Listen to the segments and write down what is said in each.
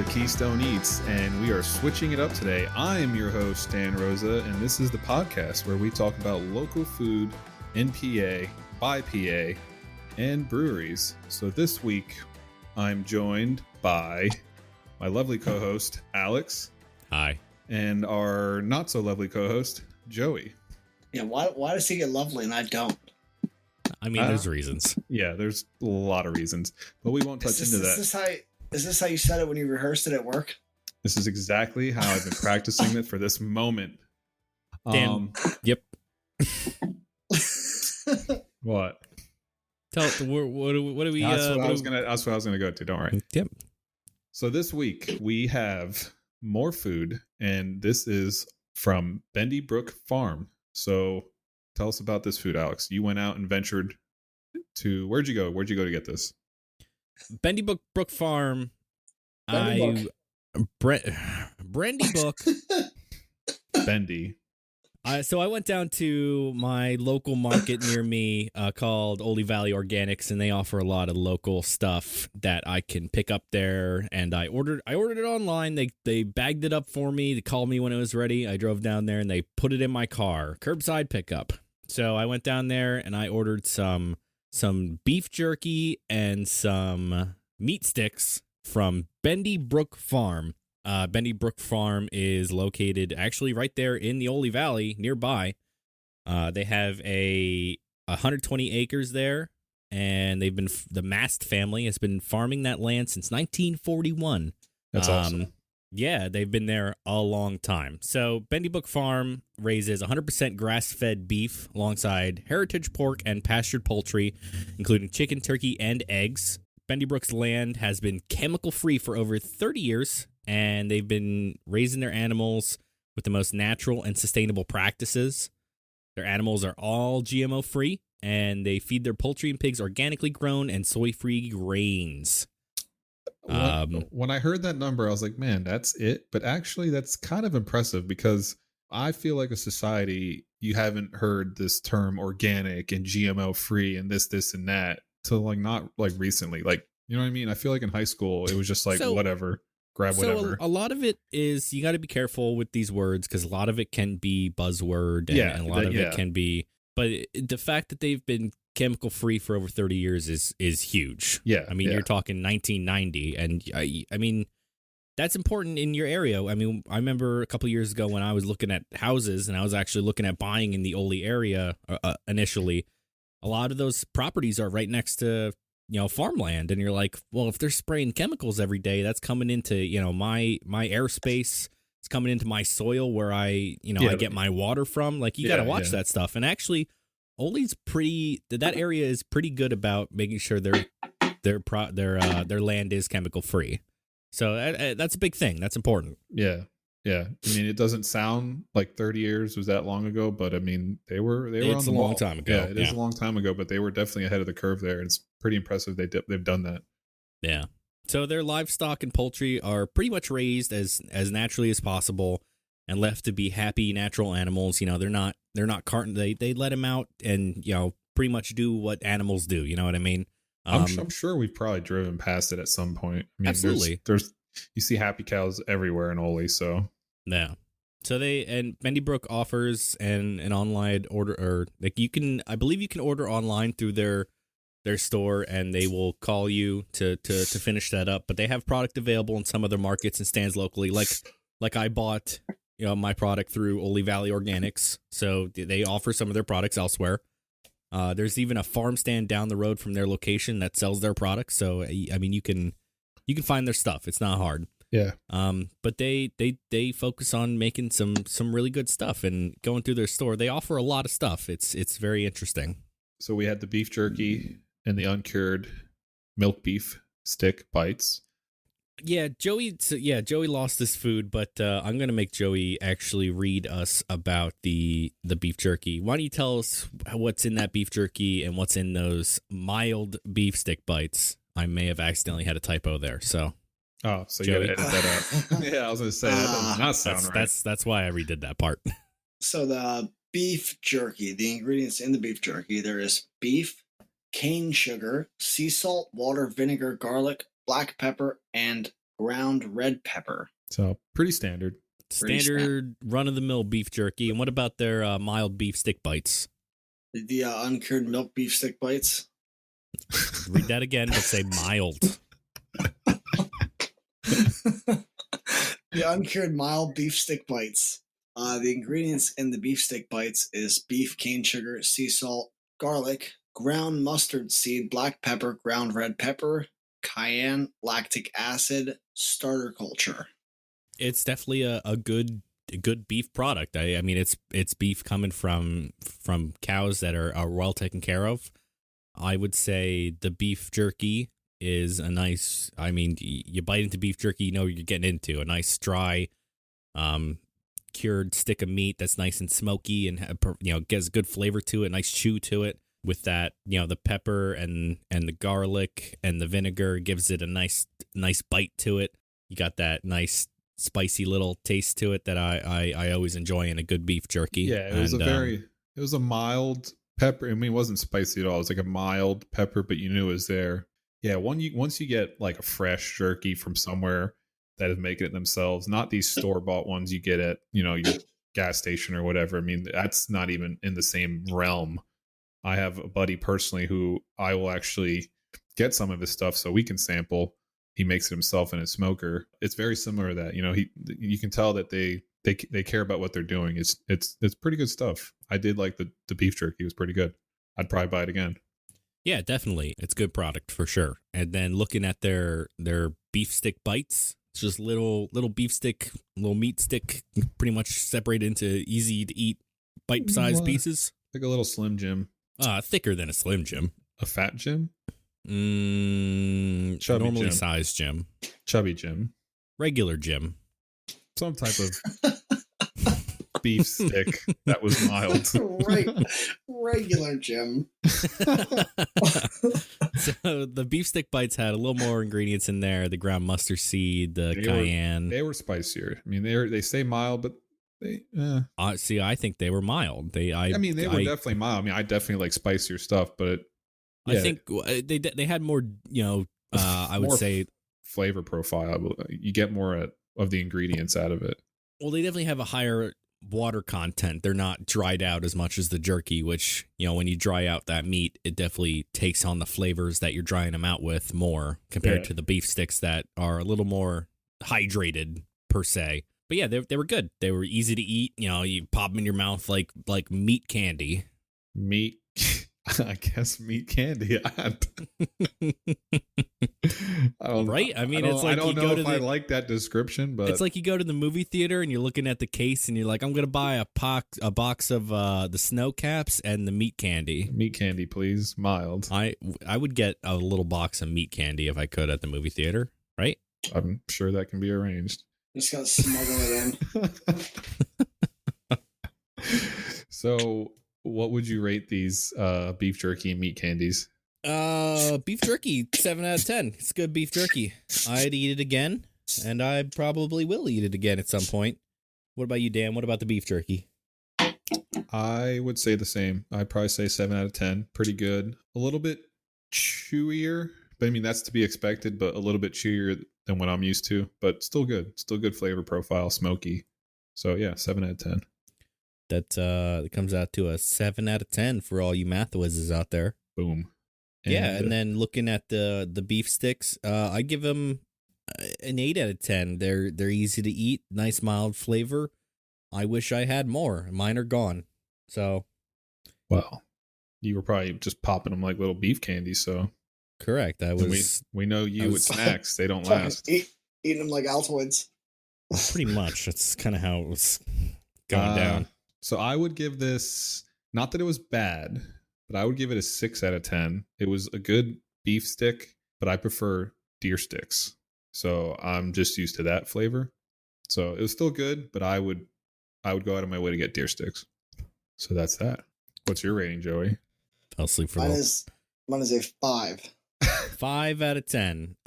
Keystone Eats, and we are switching it up today. I am your host, Dan Rosa, and this is the podcast where we talk about local food in PA, by PA, and breweries. So this week, I'm joined by my lovely co-host, Alex. Hi. And our not-so-lovely co-host, Joey. Yeah, why does he get lovely and I don't? I mean, there's reasons. Yeah, there's a lot of reasons, but we won't touch into that. Is this how you said it when you rehearsed it at work? This is exactly how I've been practicing it for this moment. Dan, yep. What? Tell it. What do we? That's what I was gonna go to. Don't worry. Yep. So this week we have more food, and this is from Bendy Brook Farm. So tell us about this food, Alex. You went out and ventured to where'd you go to get this? Bendy Brook Farm. Bendy Brook. Bendy. So I went down to my local market near me called Oley Valley Organics, and they offer a lot of local stuff that I can pick up there. And I ordered it online. They bagged it up for me. They called me when it was ready. I drove down there and they put it in my car, curbside pickup. So I went down there and I ordered some beef jerky and some meat sticks from Bendy Brook Farm. Bendy Brook Farm is located actually right there in the Oley Valley nearby. They have 120 acres there, and the Mast family has been farming that land since 1941. That's awesome. Yeah, they've been there a long time. So Bendy Brook Farm raises 100% grass-fed beef alongside heritage pork and pastured poultry, including chicken, turkey, and eggs. Bendy Brook's land has been chemical-free for over 30 years, and they've been raising their animals with the most natural and sustainable practices. Their animals are all GMO-free, and they feed their poultry and pigs organically grown and soy-free grains. When I heard that number, I was like, man, that's it. But actually, that's kind of impressive because I feel like a society, you haven't heard this term organic and GMO free and this and that till not recently. You know what I mean? I feel like in high school, it was just whatever, grab whatever. So a lot of it is, you got to be careful with these words because a lot of it can be buzzword and a lot of it can be, but the fact that they've been chemical free for over 30 years is huge. Yeah. I mean, you're talking 1990, and I mean, that's important in your area. I mean, I remember a couple of years ago when I was looking at houses and I was actually looking at buying in the Oley area initially. A lot of those properties are right next to, farmland, and you're like, well, if they're spraying chemicals every day, that's coming into, my airspace. It's coming into my soil where I get my water from. Like, you got to watch that stuff. And actually, Oley's that area is pretty good about making sure their land is chemical free. So that's a big thing. That's important. Yeah. Yeah. I mean, it doesn't sound like 30 years was that long ago, but I mean, they were on the ball. It's a long time ago. Yeah, it is a long time ago, but they were definitely ahead of the curve there. It's pretty impressive they've done that. Yeah. So their livestock and poultry are pretty much raised as naturally as possible and left to be happy natural animals. They're not carton. They let them out and pretty much do what animals do. You know what I mean? I'm sure we've probably driven past it at some point. I mean, absolutely. There's you see happy cows everywhere in Oley. So yeah. So Bendy Brook offers an online order, or I believe you can order online through their store, and they will call you to finish that up. But they have product available in some other markets and stands locally. Like I bought my product through Oley Valley Organics, so they offer some of their products elsewhere. There's even a farm stand down the road from their location that sells their products. So I mean, you can find their stuff. It's not hard. Yeah. But they focus on making some really good stuff, and going through their store, they offer a lot of stuff. It's very interesting. So we had the beef jerky and the uncured milk beef stick bites. Yeah, Joey lost this food, but I'm going to make Joey actually read us about the beef jerky. Why don't you tell us what's in that beef jerky and what's in those mild beef stick bites? I may have accidentally had a typo there, so. Oh, so Joey, you got to edit that out. Yeah, I was going to say, that does not sound right. That's why I redid that part. So the beef jerky, the ingredients in the beef jerky, there is beef, cane sugar, sea salt, water, vinegar, garlic, black pepper, and ground red pepper. So pretty standard. Standard run-of-the-mill beef jerky. And what about their mild beef stick bites? The uncured milk beef stick bites. Read that again, but say mild. The uncured mild beef stick bites. The ingredients in the beef stick bites is beef, cane sugar, sea salt, garlic, ground mustard seed, black pepper, ground red pepper, cayenne, lactic acid, starter culture. It's definitely a good beef product. I mean, it's beef coming from cows that are well taken care of. I would say the beef jerky is a nice. I mean, you bite into beef jerky, you know what you're getting into. A nice dry, cured stick of meat that's nice and smoky and gets good flavor to it, nice chew to it. With that, the pepper and the garlic and the vinegar gives it a nice bite to it. You got that nice spicy little taste to it that I always enjoy in a good beef jerky. Yeah, it was a mild pepper. I mean, it wasn't spicy at all. It was like a mild pepper, but you knew it was there. Yeah, once you get like a fresh jerky from somewhere that is making it themselves, not these store-bought ones you get at, your gas station or whatever. I mean, that's not even in the same realm. I have a buddy personally who I will actually get some of his stuff so we can sample. He makes it himself in his smoker. It's very similar to that. You can tell that they care about what they're doing. It's pretty good stuff. I did like the beef jerky. It was pretty good. I'd probably buy it again. Yeah, definitely. It's good product for sure. And then looking at their beef stick bites, it's just little beef stick, little meat stick, pretty much separated into easy to eat bite-sized pieces. Like a little Slim Jim. Thicker than a Slim Jim. A fat Jim? Chubby normally Jim. Sized Jim. Chubby Jim. Regular Jim. Some type of beef stick that was mild. Regular Jim. So the beef stick bites had a little more ingredients in there. The ground mustard seed, cayenne. They were spicier. I mean, they say mild, but see, I think they were mild. They were definitely mild. I mean, I definitely like spicier stuff, but I think they had more, I would say flavor profile. You get more of the ingredients out of it. Well, they definitely have a higher water content. They're not dried out as much as the jerky, which, when you dry out that meat, it definitely takes on the flavors that you're drying them out with more compared to the beef sticks that are a little more hydrated per se. But yeah, they were good. They were easy to eat. You pop them in your mouth like meat candy. Meat, I guess meat candy. Right? I mean, it's like I don't know if I like that description, but it's like you go to the movie theater and you're looking at the case and you're like, I'm going to buy a box of the snow caps and the meat candy. Meat candy, please. Mild. I would get a little box of meat candy if I could at the movie theater, right? I'm sure that can be arranged. Just gotta smuggle it in. So, what would you rate these beef jerky and meat candies? Beef jerky, 7 out of 10. It's good beef jerky. I'd eat it again, and I probably will eat it again at some point. What about you, Dan? What about the beef jerky? I would say the same. I'd probably say 7 out of 10. Pretty good. A little bit chewier. But I mean, that's to be expected, but a little bit chewier than what I'm used to. But still good. Still good flavor profile, smoky. So yeah, 7 out of 10. That comes out to a 7 out of 10 for all you math whizzes out there. Boom. And then looking at the beef sticks, I give them an 8 out of 10. They're easy to eat, nice mild flavor. I wish I had more. Mine are gone. So, well, you were probably just popping them like little beef candy. So correct. We know you with snacks. They don't last. Eating them like Altoids. Pretty much. That's kind of how it was going down. So I would give this, not that it was bad, but I would give it a 6 out of 10. It was a good beef stick, but I prefer deer sticks. So I'm just used to that flavor. So it was still good, but I would go out of my way to get deer sticks. So that's that. What's your rating, Joey? Fell asleep for mine is a 5. 5 out of 10.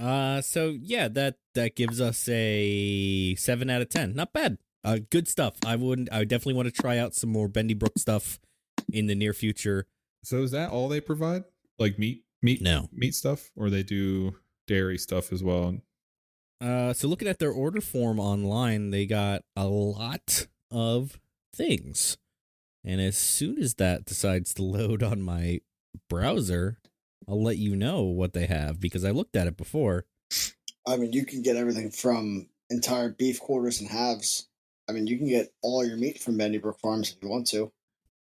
So yeah, that gives us a 7 out of 10. Not bad. Good stuff. I definitely want to try out some more Bendy Brook stuff in the near future. So is that all they provide? Like meat No. Meat stuff? Or they do dairy stuff as well? So looking at their order form online, they got a lot of things. And as soon as that decides to load on my browser, I'll let you know what they have because I looked at it before. I mean, you can get everything from entire beef quarters and halves. I mean, you can get all your meat from Bendy Brook Farms if you want to.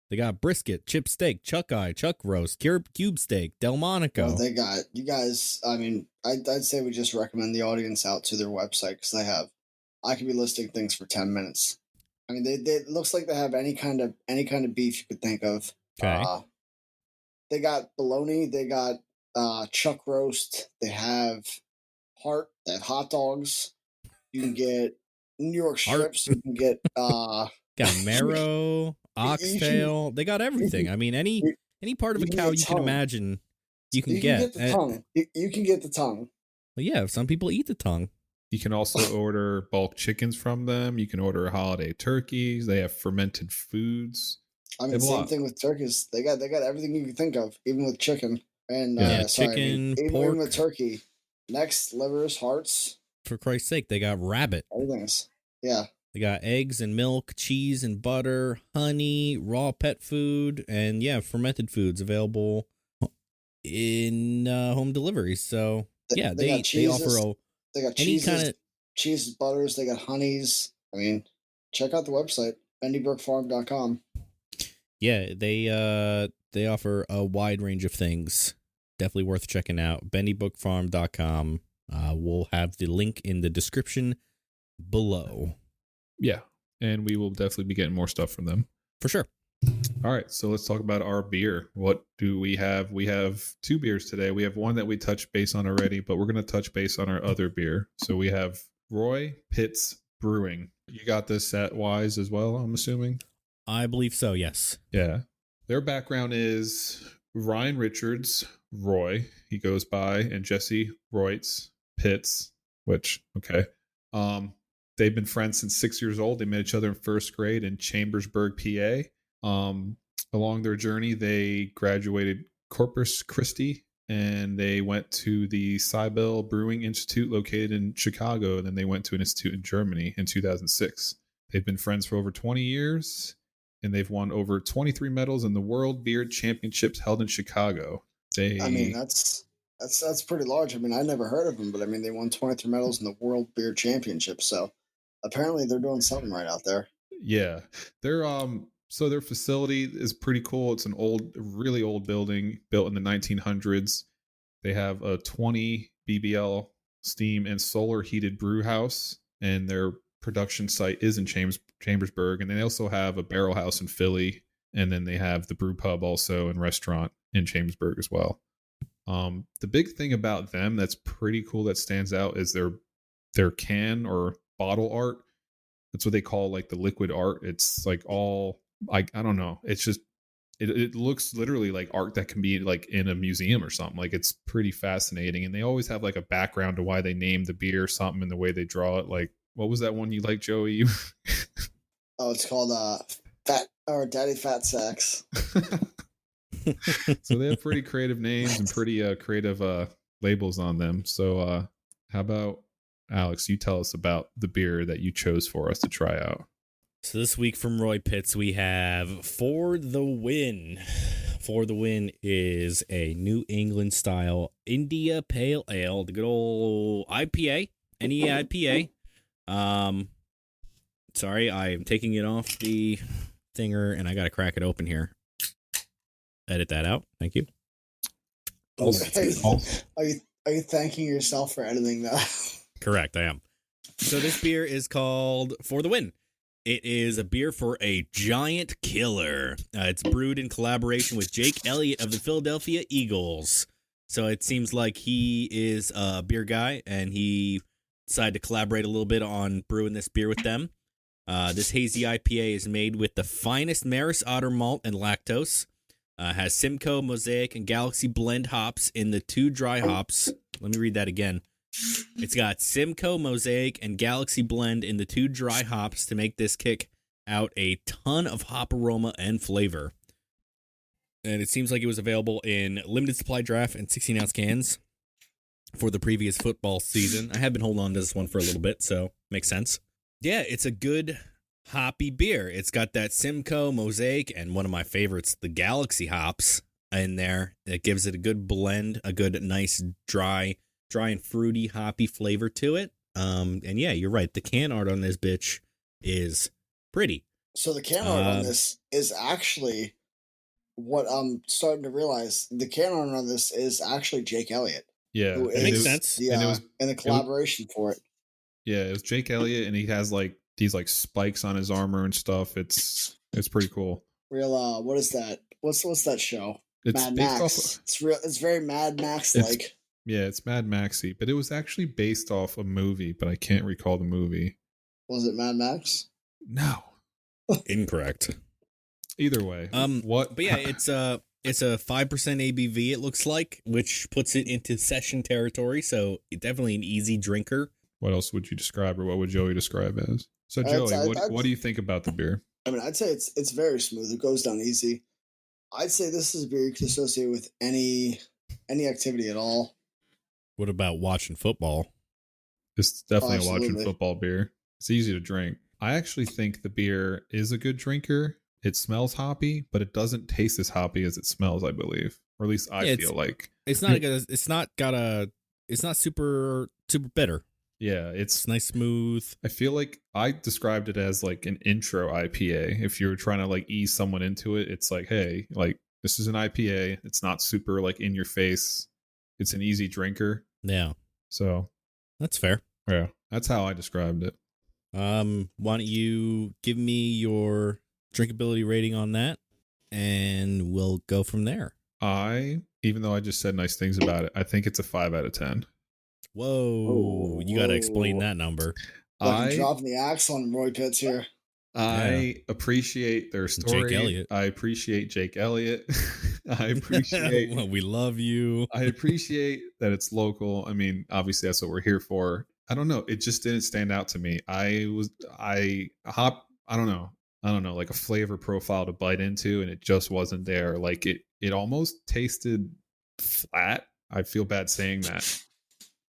They got brisket, chip steak, chuck eye, chuck roast, cube steak, Delmonico. Well, they got, you guys, I mean, I'd say we just recommend the audience out to their website because I could be listing things for 10 minutes. I mean, they it looks like they have any kind of beef you could think of. Okay. They got bologna, they got chuck roast, they have they have hot dogs. You can get New York strips, you can get got marrow, oxtail. They got everything. I mean, any part of a cow you can imagine, you can get. The tongue. You can get the tongue. Well, yeah, some people eat the tongue. You can also order bulk chickens from them. You can order holiday turkeys. They have fermented foods. I mean, same thing with turkeys. They got everything you can think of, even with chicken and chicken, pork, even with turkey. Necks, livers, hearts. For Christ's sake, they got rabbit. Everything's They got eggs and milk, cheese and butter, honey, raw pet food, and fermented foods available in home delivery. So they offer they got cheeses, cheeses, butters. They got honeys. I mean, check out the website bendybrookfarm.com. Yeah, they offer a wide range of things. Definitely worth checking out. bendybrookfarm.com. We'll have the link in the description below. Yeah, and we will definitely be getting more stuff from them. For sure. All right, so let's talk about our beer. What do we have? We have 2 beers today. We have one that we touched base on already, but we're going to touch base on our other beer. So we have Roy Pitz Brewing. You got this at Wise as well, I'm assuming? I believe so, yes. Yeah. Their background is Ryan Richards, Roy, he goes by, and Jesse Roytz Pitts, which, okay. They've been friends since 6 years old. They met each other in first grade in Chambersburg, PA. Along their journey, they graduated Corpus Christi, and they went to the Cybele Brewing Institute located in Chicago, and then they went to an institute in Germany in 2006. They've been friends for over 20 years, and they've won over 23 medals in the World Beer Championships held in Chicago. I mean, that's pretty large. I mean, I never heard of them, but I mean, they won 23 medals in the World Beer Championship, so apparently they're doing something right out there. Yeah. So their facility is pretty cool. It's an really old building built in the 1900s. They have a 20 BBL steam and solar heated brew house, and their production site is in Chambersburg. And they also have a barrel house in Philly, and then they have the brew pub also and restaurant in Chambersburg as well. The big thing about them that's pretty cool that stands out is their can or bottle art. That's what they call like the liquid art. It's like all I don't know. It's just it looks literally like art that can be like in a museum or something. Like it's pretty fascinating. And they always have like a background to why they named the beer something in the way they draw it. Like what was that one you like, Joey? Oh, it's called Daddy Fat Sacks. So they have pretty creative names and pretty creative labels on them. So how about Alex, you tell us about the beer that you chose for us to try out. So this week from Roy Pitz, we have For the Win. For the Win is a New England style India Pale Ale, the good old IPA, NEA IPA. Sorry, I am taking it off the thinger and I got to crack it open here. Edit that out. Thank you. Are you thanking yourself for editing that? Correct, I am. So this beer is called For the Win. It is a beer for a giant killer. It's brewed in collaboration with Jake Elliott of the Philadelphia Eagles. So it seems like he is a beer guy, and he decided to collaborate a little bit on brewing this beer with them. This hazy IPA is made with the finest Maris Otter malt and lactose. Has Simcoe, Mosaic, and Galaxy Blend hops in the 2 dry hops. Let me read that again. It's got Simcoe, Mosaic, and Galaxy Blend in the 2 dry hops to make this kick out a ton of hop aroma and flavor. And it seems like it was available in limited supply draft and 16-ounce cans. for the previous football season. I have been holding on to this one for a little bit, so makes sense. Yeah, it's a good hoppy beer. It's got that Simcoe, Mosaic, and one of my favorites, the Galaxy hops in there. It gives it a good blend, a good, nice, dry and fruity, hoppy flavor to it. And yeah, you're right. The can art on this bitch is pretty. So the can art on this is actually what I'm starting to realize. The can art on this is actually Jake Elliott. Yeah, it makes sense. And the collaboration for it. Yeah, it was Jake Elliott, and he has like these like spikes on his armor and stuff. It's pretty cool. Real what is that? What's that show? It's Mad Max. It's very Mad Max like. Yeah, it's Mad Maxy, but it was actually based off a movie, but I can't recall the movie. Was it Mad Max? No. Incorrect. Either way. What? But yeah, it's a 5% ABV, it looks like, which puts it into session territory, so definitely an easy drinker. What else would you describe, or what would Joey describe as? So Joey, what do you think about the beer? I mean, I'd say it's very smooth. It goes down easy. I'd say this is a beer you could associate with any activity at all. What about watching football? It's definitely a watching football beer. It's easy to drink. I actually think the beer is a good drinker. It smells hoppy, but it doesn't taste as hoppy as it smells, I believe. Or at least I feel like. It's not super bitter. Yeah, it's nice, smooth. I feel like I described it as like an intro IPA. If you're trying to like ease someone into it, it's like, hey, like this is an IPA. It's not super like in your face. It's an easy drinker. Yeah. So that's fair. Yeah, that's how I described it. Why don't you give me your drinkability rating on that, and we'll go from there. Even though I just said nice things about it, I think it's a 5 out of 10. Whoa, you got to explain that number. I'm dropping the axe on Roy Pitz here. I appreciate their story. Jake Elliott. I appreciate Jake Elliott. I appreciate. Well, we love you. I appreciate that it's local. I mean, obviously that's what we're here for. I don't know. It just didn't stand out to me. I don't know, like a flavor profile to bite into, and it just wasn't there. Like it almost tasted flat. I feel bad saying that.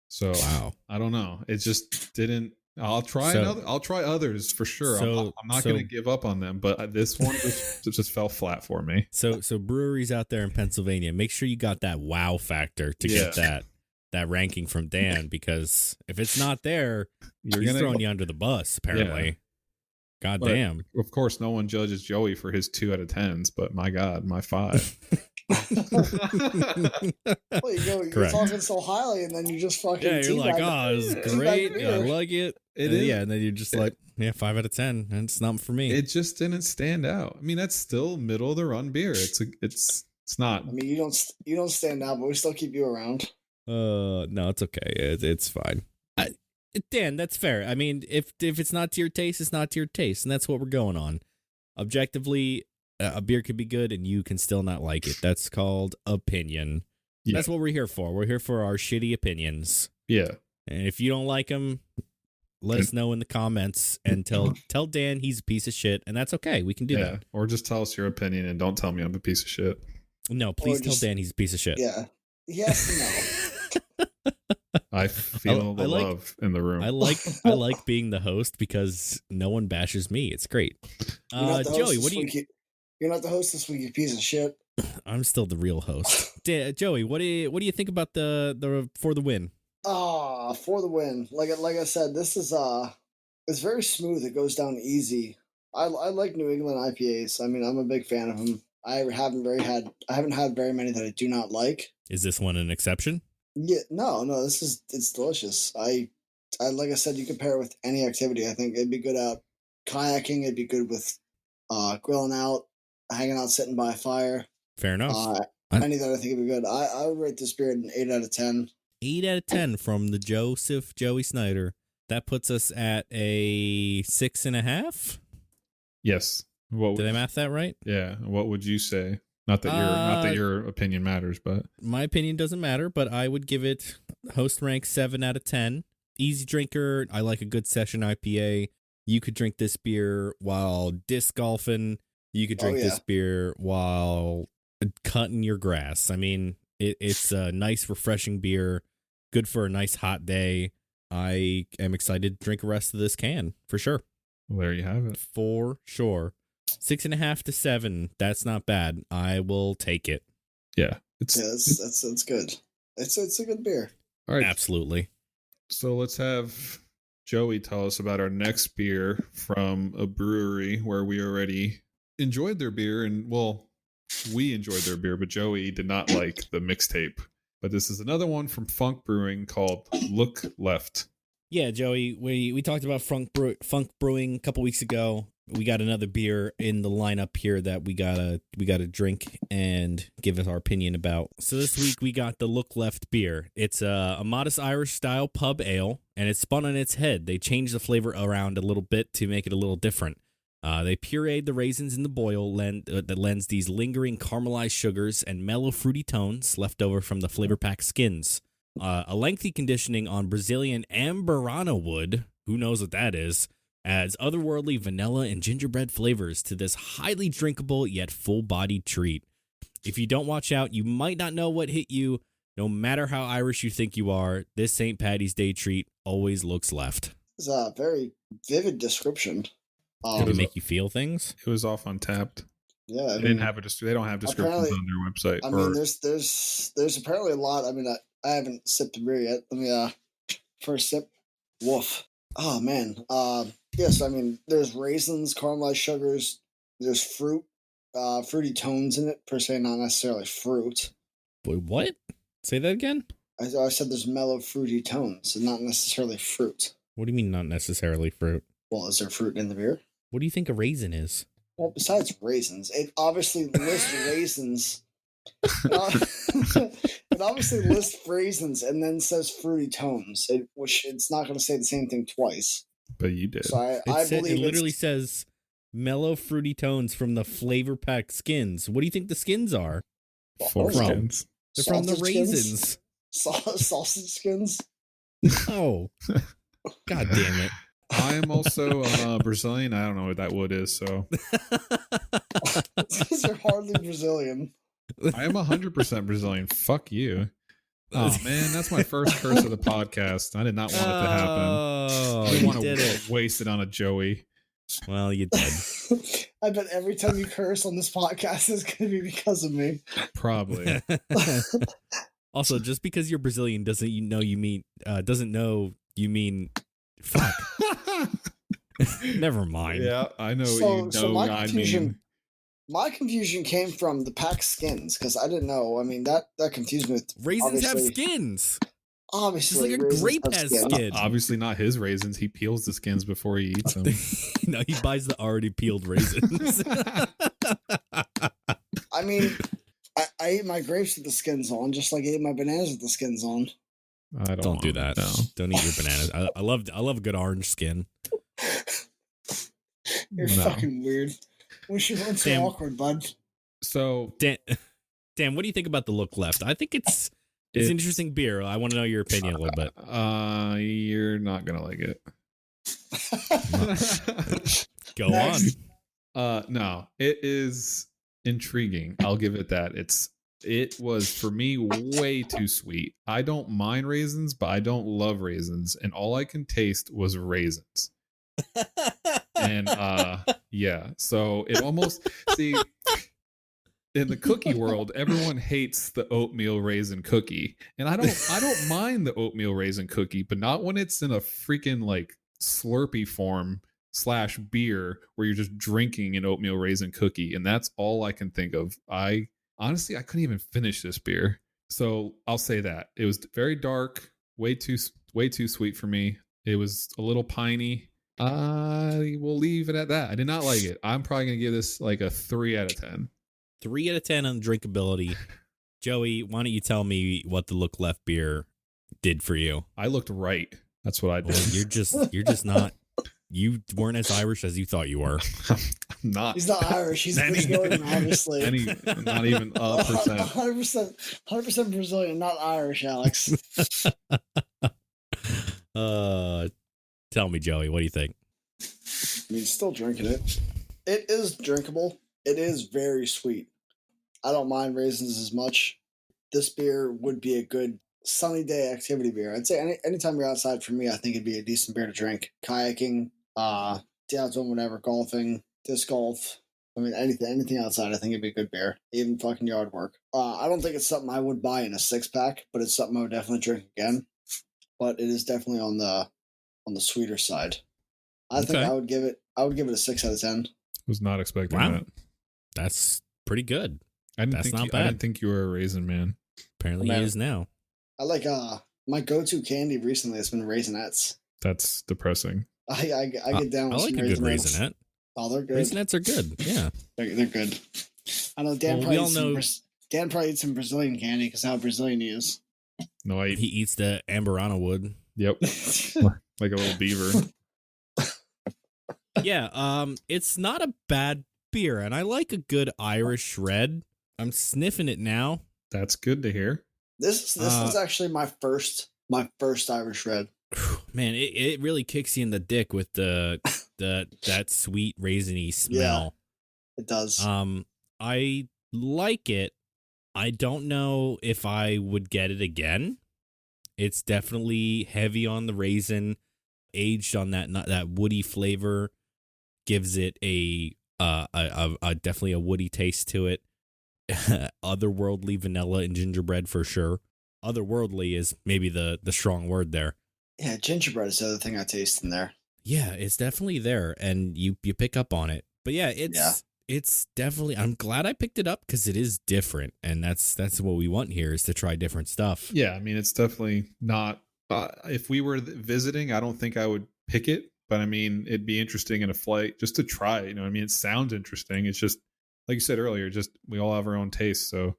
So wow. I don't know. It just didn't. I'll try others for sure. I'm not going to give up on them, but this one just fell flat for me. So breweries out there in Pennsylvania, make sure you got that wow factor to get that ranking from Dan, because if it's not there, he's throwing you under the bus, apparently. Yeah. God damn. Of course, no one judges Joey for his 2 out of 10s, but my God, my 5. Well, you're talking so highly, and then you just fucking you're like, oh, it's great, I like it. It is. Yeah, and then you're just like, 5 out of 10, and it's not for me. It just didn't stand out. I mean, that's still middle of the run beer. It's not. I mean, you don't stand out, but we still keep you around. No, it's okay. It's fine. Dan, that's fair. I mean, if it's not to your taste, it's not to your taste, and that's what we're going on. Objectively, a beer could be good, and you can still not like it. That's called opinion. Yeah. That's what we're here for. We're here for our shitty opinions. Yeah. And if you don't like them, let us know in the comments, and tell Dan he's a piece of shit, and that's okay. We can do that. Or just tell us your opinion, and don't tell me I'm a piece of shit. No, please tell Dan he's a piece of shit. Yeah. Yes, no. I feel the love in the room. I like being the host because no one bashes me. It's great. Joey, what do you? You're not the host this week, you piece of shit. I'm still the real host. Joey, what do you think about the for the win? For the win. Like I said, this is it's very smooth. It goes down easy. I like New England IPAs. I mean, I'm a big fan of them. I haven't had very many that I do not like. Is this one an exception? Yeah, no, it's delicious. I like I said, you compare it with any activity. I think it'd be good out kayaking. It'd be good with grilling out, hanging out, sitting by a fire. Fair enough. Any that I think would be good. I would rate this beer an 8 out of 10. 8 out of 10 from the Joey Snyder. That puts us at a 6.5. Yes. Did I math that right? Yeah. What would you say? Not that your opinion matters, but my opinion doesn't matter. But I would give it host rank 7 out of 10. Easy drinker. I like a good session IPA. You could drink this beer while disc golfing. You could drink this beer while cutting your grass. I mean, it's a nice, refreshing beer. good for a nice hot day. I am excited to drink the rest of this can for sure. Well, there you have it. For sure. 6.5 to 7. That's not bad. I will take it. Yeah. That's good. It's a good beer. All right. Absolutely. So let's have Joey tell us about our next beer from a brewery where we already enjoyed their beer. And, well, we enjoyed their beer, but Joey did not like the mixtape. But this is another one from Funk Brewing called Look Left. Yeah, Joey, we talked about Funk Brewing a couple weeks ago. We got another beer in the lineup here that we gotta drink and give us our opinion about. So this week we got the Look Left beer. It's a modest Irish style pub ale, and it's spun on its head. They changed the flavor around a little bit to make it a little different. They pureed the raisins in the boil that lends these lingering caramelized sugars and mellow fruity tones left over from the flavor pack skins. A lengthy conditioning on Brazilian Amburana wood, who knows what that is, adds otherworldly vanilla and gingerbread flavors to this highly drinkable yet full-bodied treat. If you don't watch out, you might not know what hit you. No matter how Irish you think you are, this St. Patty's Day treat always looks left. It's a very vivid description. Did it make you feel things? It was off Untapped. Yeah, They don't have descriptions on their website. I mean, there's apparently a lot. I mean, I haven't sipped the beer yet. Let me first sip. Woof. Oh man. Yes. I mean, there's raisins, caramelized sugars. There's fruity tones in it per se, not necessarily fruit. Wait, what? Say that again? I said there's mellow, fruity tones, and not necessarily fruit. What do you mean, not necessarily fruit? Well, is there fruit in the beer? What do you think a raisin is? Well, besides raisins, it obviously lists raisins. It obviously lists raisins and then says fruity tones, which it's not going to say the same thing twice. But you did. So I believe it literally says mellow fruity tones from the flavor pack skins. What do you think the skins are? Foreskins. They're from the raisins. Sausage skins. Oh, God damn it. I am also Brazilian. I don't know what that wood is, so. These are hardly Brazilian. I am 100% Brazilian. Fuck you. Oh, man, that's my first curse of the podcast. I did not want it to happen. Oh, I didn't want did to it. waste it on a Joey. Well, you did. I bet every time you curse on this podcast is going to be because of me. Probably. Also, just because you're Brazilian doesn't know you mean fuck. Never mind. Yeah, I know I mean. My confusion came from the pack skins because I didn't know. I mean, that confused me. Raisins have skins. Obviously, just like a grape has skin. Obviously, not his raisins. He peels the skins before he eats them. No, he buys the already peeled raisins. I mean, I eat my grapes with the skins on, just like I ate my bananas with the skins on. I don't do that. No. Don't eat your bananas. I love a good orange skin. You're fucking weird. Wish you weren't so awkward, bud. So, Dan, what do you think about the Look Left? I think it's an interesting beer. I want to know your opinion a little bit. You're not gonna like it. Go on. No, it is intriguing. I'll give it that. It was for me way too sweet. I don't mind raisins, but I don't love raisins, and all I can taste was raisins. And yeah, so it almost see in the cookie world, everyone hates the oatmeal raisin cookie, and I don't mind the oatmeal raisin cookie, but not when it's in a freaking like Slurpee form / beer where you're just drinking an oatmeal raisin cookie, and that's all I can think of. Honestly, I couldn't even finish this beer, so I'll say that it was very dark, way too sweet for me. It was a little piney. I will leave it at that. I did not like it. I'm probably going to give this like a 3 out of 10. 3 out of 10 on drinkability. Joey, why don't you tell me what the Look Left beer did for you? I looked right. That's what I did. Well, you're just not. You weren't as Irish as you thought you were. I'm not. He's not Irish. He's Brazilian, obviously. Not even a percent. 100% Brazilian, not Irish, Alex. Tell me, Joey, what do you think? I mean, still drinking it. It is drinkable. It is very sweet. I don't mind raisins as much. This beer would be a good sunny day activity beer. I'd say anytime you're outside for me, I think it'd be a decent beer to drink. Kayaking, down whatever, golfing, disc golf. I mean, anything outside, I think it'd be a good beer. Even fucking yard work. I don't think it's something I would buy in a 6-pack, but it's something I would definitely drink again. But it is definitely on the sweeter side. I think I would give it a 6 out of 10. Was not expecting that. That's pretty good. That's not bad. I didn't think you were a raisin man. Apparently he is now. I like my go-to candy recently has been Raisinets. That's depressing. I get down with I like a good Raisinette. Oh, they're good. Raisinets are good. Yeah, they're good. I know Dan. Dan probably eats some Brazilian candy because how Brazilian he is. No, he eats the Amberana wood. Yep, like a little beaver. Yeah, it's not a bad beer, and I like a good Irish red. I'm sniffing it now. That's good to hear. This is actually my first Irish red. Man, it really kicks you in the dick with that sweet raisiny smell. Yeah, it does. I like it. I don't know if I would get it again. It's definitely heavy on the raisin, aged on that woody flavor, gives it a definitely a woody taste to it. Otherworldly vanilla and gingerbread for sure. Otherworldly is maybe the strong word there. Yeah, gingerbread is the other thing I taste in there. Yeah, it's definitely there, and you pick up on it. But yeah, it's definitely. I'm glad I picked it up because it is different, and that's what we want here is to try different stuff. Yeah, I mean, it's definitely not. If we were visiting, I don't think I would pick it, but I mean, it'd be interesting in a flight just to try it. You know, I mean, it sounds interesting. It's just like you said earlier, just we all have our own taste, so.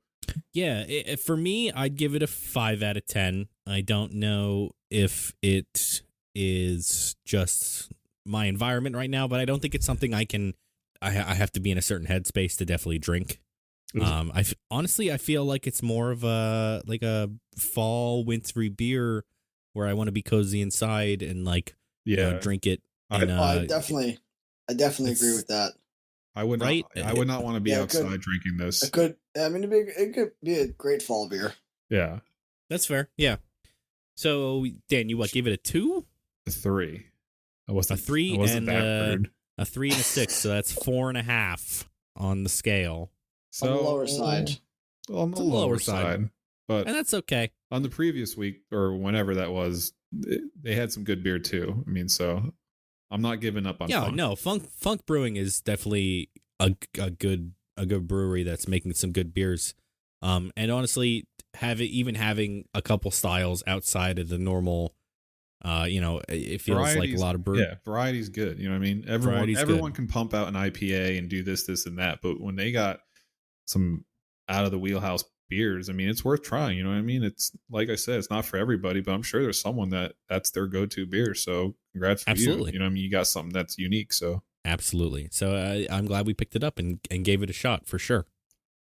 Yeah, for me, I'd give it a 5 out of 10. I don't know if it is just my environment right now, but I don't think it's something I have to be in a certain headspace to definitely drink. Honestly, I feel like it's more of a fall wintry beer where I want to be cozy inside and drink it. I definitely agree with that. I would not want to be outside drinking this. It could be a great fall beer. Yeah. That's fair. Yeah. So, Dan, you gave it a 2? A 3. A 3 and a 3 and a 6. So that's 4.5 on the scale. So, on the lower side. On the lower side. But and that's okay. On the previous week or whenever that was, they had some good beer too. I mean, so I'm not giving up on Funk. No, Funk Brewing is definitely a good brewery that's making some good beers. And honestly, having a couple styles outside of the normal, it feels like a lot of brew. Yeah, variety's good. You know what I mean? Everyone can pump out an IPA and do this, and that. But when they got some out of the wheelhouse beers, I mean, it's worth trying. You know what I mean? It's like I said, it's not for everybody, but I'm sure there's someone that's their go-to beer. So congrats to you. You know what I mean? You got something that's unique. So absolutely. So I'm glad we picked it up and gave it a shot for sure.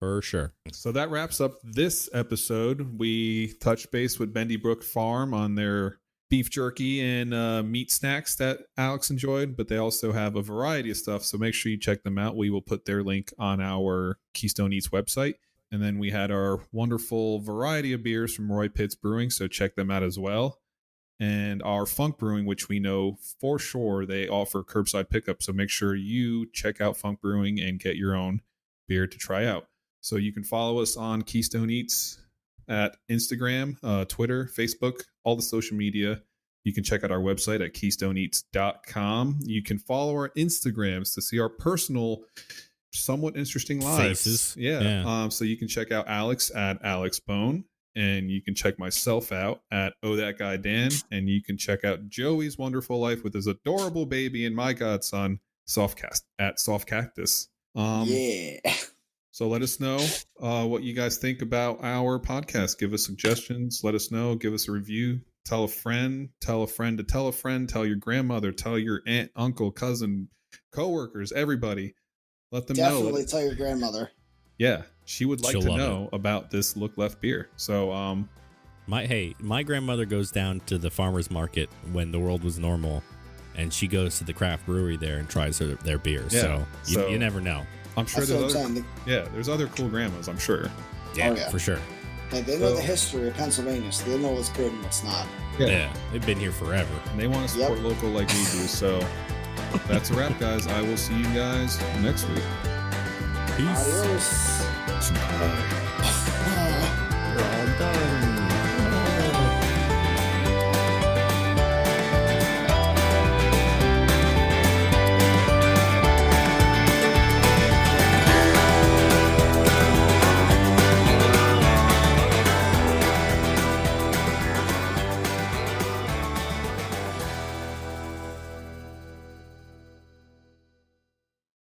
For sure. So that wraps up this episode. We touched base with Bendy Brook Farm on their beef jerky and meat snacks that Alex enjoyed, but they also have a variety of stuff. So make sure you check them out. We will put their link on our Keystone Eats website. And then we had our wonderful variety of beers from Roy Pitz Brewing. So check them out as well. And our Funk Brewing, which we know for sure they offer curbside pickup. So make sure you check out Funk Brewing and get your own beer to try out. So you can follow us on Keystone Eats at Instagram, Twitter, Facebook, all the social media. You can check out our website at keystoneeats.com. You can follow our Instagrams to see our personal, somewhat interesting lives. Faces. Yeah. So you can check out Alex at AlexBone, and you can check myself out at Oh That Guy Dan, and you can check out Joey's wonderful life with his adorable baby and my godson, Softcast at Soft Cactus. Yeah. So let us know what you guys think about our podcast. Give us suggestions. Let us know. Give us a review. Tell a friend to tell a friend. Tell your grandmother. Tell your aunt, uncle, cousin, coworkers, everybody. Let them know. Definitely tell your grandmother. Yeah, she would like to know about this Look Left beer. So, my grandmother goes down to the farmer's market when the world was normal, and she goes to the craft brewery there and tries their beer. Yeah, so you never know. I'm sure there's other cool grandmas, I'm sure. Yeah, for sure. And they know the history of Pennsylvania, so they know what's good and what's not. Yeah, they've been here forever. And they want to support local like we do. So that's a wrap, guys. I will see you guys next week. Peace. Adios. Bye. You're all done.